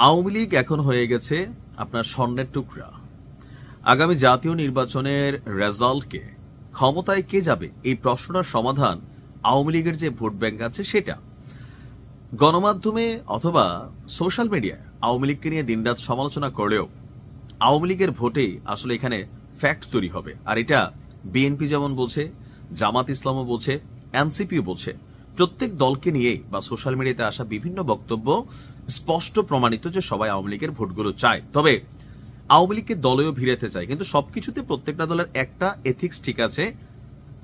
আওয়ামী লীগ এখন হয়ে গেছে আপনার স্বর্ণের টুকরা। আগামী জাতীয় নির্বাচনের রেজাল্টকে ক্ষমতায় কে যাবে এই প্রশ্নটার সমাধান আওয়ামী লীগের যে ভোট ব্যাংক আছে সেটা। গণমাধ্যমে অথবা সোশ্যাল মিডিয়ায় আওয়ামী লীগকে নিয়ে দিনরাত সমালোচনা করলেও আওয়ামী লীগের ভোটেই আসলে এখানে ফ্যাক্ট তৈরি হবে। আর এটা বিএনপি যেমন বলছে, জামাত ইসলামও বলছে, এনসিপিও বলছে। প্রত্যেক দলকে নিয়েই বা সোশ্যাল মিডিয়াতে আসা বিভিন্ন বক্তব্য স্পষ্ট প্রমাণিত যে সবাই আওয়ামী লীগের ভোটগুলো চায়। তবে আওয়ামী লীগকে দলেও ভিড়াতে চায়, কিন্তু সবকিছুতে প্রত্যেকটা দলের একটা এথিক্স ঠিক আছে।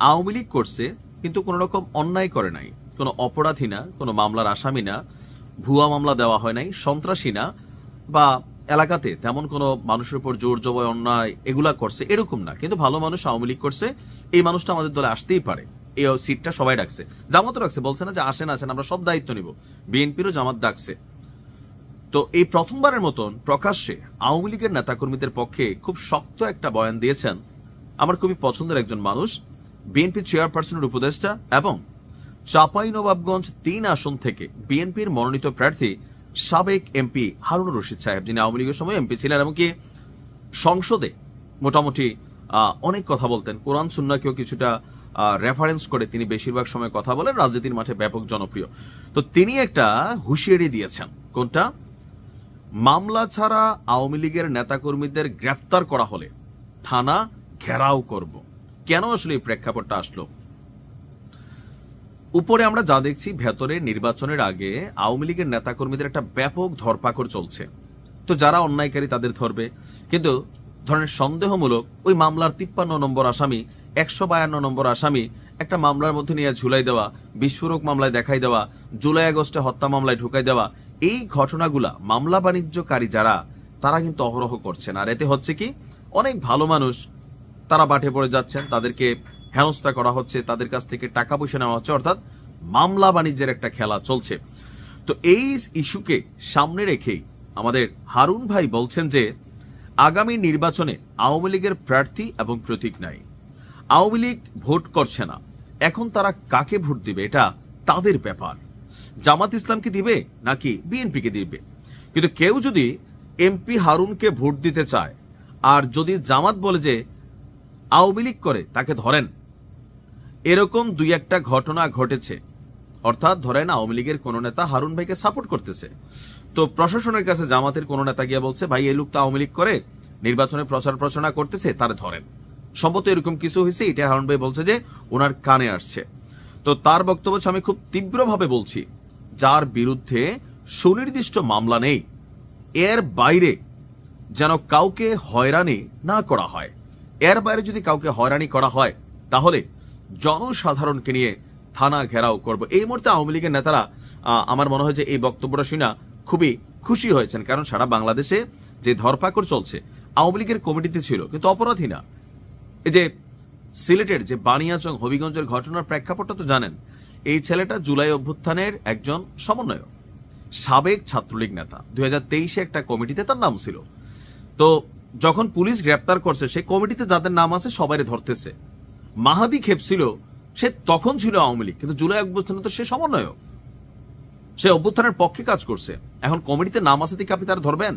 আওয়ামী লীগ করছে কিন্তু কোন রকম অন্যায় করে নাই, কোনো অপরাধী না, কোনো মামলার আসামি না, ভুয়া মামলা দেওয়া হয় নাই, সন্ত্রাসী না, বা এলাকাতে তেমন কোনো মানুষের উপর জোর জবয় অন্যায় এগুলা করছে এরকম না। কিন্তু ভালো মানুষ আওয়ামী লীগ করছে, এই মানুষটা আমাদের দলে আসতেই পারে, এই সিটটা সবাই ডাকছে, জামাতও ডাকছে, বলছে না যে আসেন আসেন আমরা সব দায়িত্ব নিব, বিএনপিরও জামাত ডাকছে। তো এই প্রথমবারের মতন প্রকাশ্যে আওয়ামী লীগের নেতাকর্মীদের পক্ষে খুব শক্ত একটা বয়ান দিয়েছেন আমার খুবই পছন্দের একজন মানুষ, বিএনপি চেয়ারপারসনের উপদেষ্টা এবং চাঁপাইনবাবগঞ্জ ৩ আসন থেকে বিএনপির মনোনীত প্রার্থী সাবেক এমপি হারুনুর রশিদ সাহেব, যিনি আওয়ামী লীগের সময় এমপি ছিলেন এমনকি সংসদে মোটামুটি অনেক কথা বলতেন, কোরআন সুন্নাহকেও কিছুটা রেফারেন্স করে তিনি বেশিরভাগ সময় কথা বলেন, রাজনীতির মাঠে ব্যাপক জনপ্রিয়। তো তিনি একটা হুঁশিয়ারি দিয়েছেন, কোনটা? মামলা ছাড়া আওয়ামী লীগের নেতাকর্মীদের গ্রেফতার করা হলে থানা ঘেরাও করব। কেন আসলে এই প্রেক্ষাপটটা আসলো? উপরে আমরা যা দেখছি, ভেতরে নির্বাচনের আগে আওয়ামী লীগের নেতাকর্মীদের একটা ব্যাপক ধরপাকড় চলছে। তো যারা অন্যায়কারী তাদের ধরবে, কিন্তু ধরনের সন্দেহমূলক ওই মামলার 53 নম্বর আসামি, 152 নম্বর আসামি একটা মামলার মধ্যে নিয়ে ঝুলাই দেওয়া, বিস্ফোরক মামলায় দেখাই দেওয়া, জুলাই আগস্টে হত্যা মামলায় ঢুকাই দেওয়া, এই ঘটনাগুলা মামলা বাণিজ্যকারী যারা তারা কিন্তু অহরহ করছেন। আর এতে হচ্ছে কি, অনেক ভালো মানুষ তারা বাটে পড়ে যাচ্ছেন, তাদেরকে হেনস্থা করা হচ্ছে, তাদের কাছ থেকে টাকা পয়সা নেওয়া হচ্ছে, অর্থাৎ মামলা বাণিজ্যের একটা খেলা চলছে। তো এই ইস্যুকে সামনে রেখেই আমাদের হারুন ভাই বলছেন যে আগামী নির্বাচনে আওয়ামী লীগের প্রার্থী এবং প্রতীক নাই, আওয়ামী লীগ ভোট করছে না, এখন তারা কাকে ভোট দিবে এটা তাদের ব্যাপার, জামাত ইসলামকে দিবে নাকি বিএনপিকে দিবে। কিন্তু কেউ যদি এমপি হারুনকে ভোট দিতে চায় আর যদি জামাত বলে যে আওয়ামী লীগ করে তাকে ধরেন, এরকম দুই একটা ঘটনা ঘটেছে। অর্থাৎ ধরেন আওয়ামী লীগের কোন নেতা হারুন ভাইকে সাপোর্ট করতেছে, তো প্রশাসনের কাছে জামাতের কোন নেতা গিয়ে বলছে ভাই এই লোক তো আওয়ামী লীগ করে, নির্বাচনে প্রচার প্রচারণা করতেছে, তারে ধরেন। সম্ভবত এরকম কিছু হয়েছে, এটা হারুন ভাই বলছে যে ওনার কানে আসছে। তো তার বক্তব্য আমি খুব তীব্রভাবে বলছি, যার বিরুদ্ধে সুনির্দিষ্ট মামলা নেই, এর বাইরে যেন কাউকে হয়রানি না করা হয়। এর বাইরে যদি কাউকে হয়রানি করা হয় তাহলে জনসাধারণকে নিয়ে থানা ঘেরাও করব। এই মুহূর্তে আওয়ামী লীগের নেতারা আমার মনে হয় যে এই বক্তব্যটা শুনে খুবই খুশি হয়েছেন, কারণ সারা বাংলাদেশে যে ধরপাকড় চলছে আওয়ামী লীগের কমিটিতে ছিল কিন্তু অপরাধী না। এই যে সিলেটের যে বানিয়াচং হবিগঞ্জের ঘটনার প্রেক্ষাপটটা তো জানেন, এই ছেলেটা জুলাই অভ্যুত্থানের একজন সমন্বয়ক, সাবেক ছাত্রলীগ নেতা, 2023-এ একটা কমিটিতে তার নাম ছিল। তো যখন পুলিশ গ্রেপ্তার করছে সেই কমিটিতে যাদের নাম আছে সবাই ধরতেছে। মাহাদি খেপছিল, সে তখন ছিল আওয়ামী লীগ, কিন্তু জুলাই অভ্যুত্থানে তো সে সমন্বয়ক, সে অভ্যুত্থানের পক্ষে কাজ করছে। এখন কমিটিতে নাম আছে দেখে আপনি তারা ধরবেন?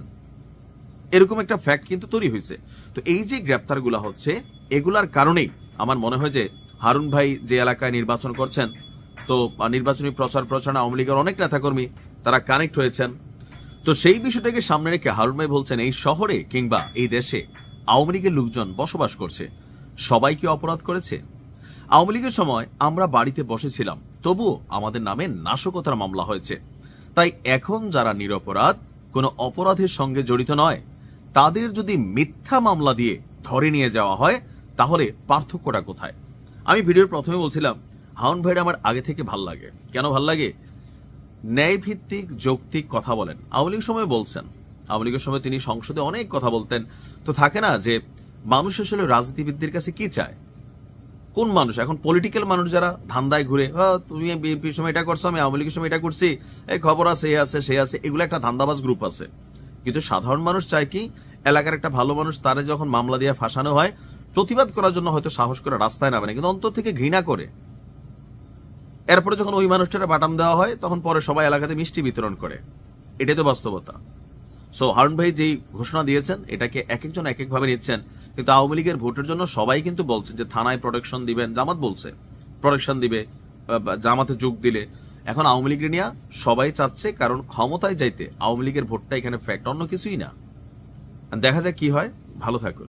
এরকম একটা ফ্যাক্ট কিন্তু তৈরি হয়েছে। তো এই যে গ্রেপ্তারগুলা হচ্ছে এগুলার কারণেই আমার মনে হয় যে হারুন ভাই যে এলাকায় নির্বাচন করছেন, তো নির্বাচনী প্রচার প্রচারণা আওয়ামী লীগের অনেক নেতাকর্মী তারা কানেক্ট হয়েছেন। তো সেই বিষয়টাকে সামনে রেখে হারুন ভাই বলছেন এই শহরে কিংবা এই দেশে আওয়ামী লীগের লোকজন বসবাস করছে, সবাই কি অপরাধ করেছে? আওয়ামী লীগের সময় আমরা বাড়িতে বসেছিলাম, তবুও আমাদের নামে নাশকতার মামলা হয়েছে। তাই এখন যারা নিরপরাধ, কোনো অপরাধের সঙ্গে জড়িত নয়, তাদের যদি মিথ্যা মামলা দিয়ে ধরে নিয়ে যাওয়া হয় তাহলে পার্থক্যটা কোথায়? আমি ভিডিওর প্রথমে বলছিলাম হারুন ভাইয়ের আমার আগে থেকে ভাল লাগে। কেন ভাল লাগে? ন্যায় ভিত্তিক যৌক্তিক কথা বলেন। আওয়ামী লীগের সময় বলছেন, আওয়ামী লীগের সময় তিনি সংসদে অনেক কথা বলতেন। তো থাকে না যে মানুষ আসলে রাজনীতিবিদদের কাছে কি চায়, কোন মানুষ এখন পলিটিক্যাল মানুষ যারা ধান্দায় ঘুরে, তুমি বিএনপির সময় এটা করছো, আমি আওয়ামী লীগের সময় এটা করছি, এই খবর আছে, এ আছে, সে আছে, এগুলো একটা ধান্দাবাজ গ্রুপ আছে। কিন্তু সাধারণ মানুষ চায় কি, এলাকার একটা ভালো মানুষ তারে যখন মামলা দিয়ে ফাঁসানো হয়, প্রতিবাদ করার জন্য হয়তো সাহস করে রাস্তায় নামে না, কিন্তু অন্তর থেকে ঘৃণা করে। এরপরে যখন ওই মানুষটারে বাটাম দেওয়া হয় তখন পরে সবাই এলাকাতে মিষ্টি বিতরণ করে। এটাই তো বাস্তবতা। সো হারুন ভাই যেই ঘোষণা দিয়েছেন এটাকে এক একজন এক একভাবে নিচ্ছেন, কিন্তু আওয়ামী লীগের ভোটের জন্য সবাই কিন্তু বলছে যে থানায় প্রোটেকশন দিবেন, জামাত বলছে প্রোটেকশন দিবে, জামাতে যোগ দিলে। এখন আওয়ামী লীগের নিয়ে সবাই চাচ্ছে, কারণ ক্ষমতায় যাইতে আওয়ামী লীগের ভোটটা এখানে ফ্যাক্ট, অন্য কিছুই না। দেখা যাক কি হয়। ভালো থাকুন।